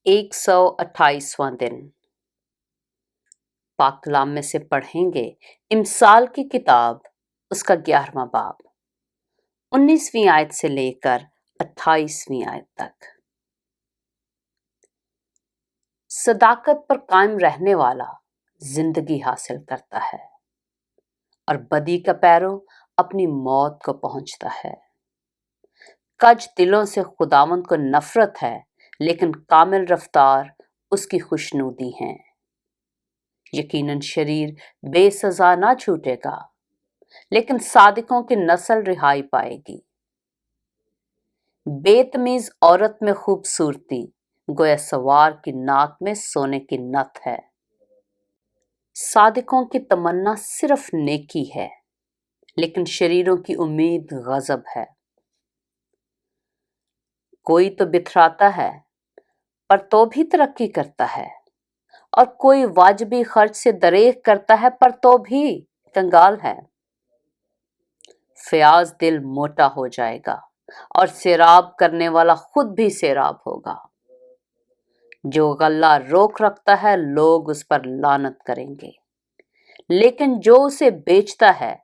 128वां दिन पाक कलाम में से पढ़ेंगे इमसाल की किताब, उसका 11वां बाब, 19वीं आयत से लेकर 28वीं आयत तक। सदाकत पर कायम रहने वाला जिंदगी हासिल करता है और बदी का पैरो अपनी मौत को पहुंचता है। कज दिलों से खुदावंद को नफरत है, लेकिन कामिल रफ्तार उसकी खुशनुदी है। यकीनन शरीर बेसजा ना छूटेगा, लेकिन सादिकों की नस्ल रिहाई पाएगी। बेतमीज औरत में खूबसूरती गोया सवार की नाक में सोने की नथ है। सादिकों की तमन्ना सिर्फ नेकी है, लेकिन शरीरों की उम्मीद गजब है। कोई तो बिथराता है पर तो भी तरक्की करता है, और कोई वाजबी खर्च से दरेक करता है पर तो भी कंगाल है। फयाज दिल मोटा हो जाएगा और सैराब करने वाला खुद भी सैराब होगा। जो गल्ला रोक रखता है लोग उस पर लानत करेंगे, लेकिन जो उसे बेचता है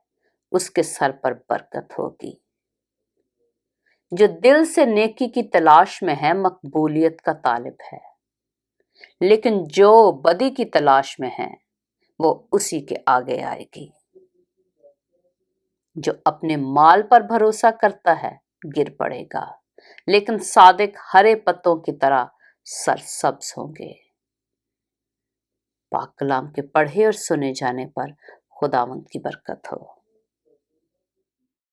उसके सर पर बरकत होगी। जो दिल से नेकी की तलाश में है मकबूलियत का तालिब है, लेकिन जो बदी की तलाश में है वो उसी के आगे आएगी। जो अपने माल पर भरोसा करता है गिर पड़ेगा, लेकिन सादिक हरे पत्तों की तरह सरसब्ज होंगे। पाक कलाम के पढ़े और सुने जाने पर खुदावंद की बरकत हो।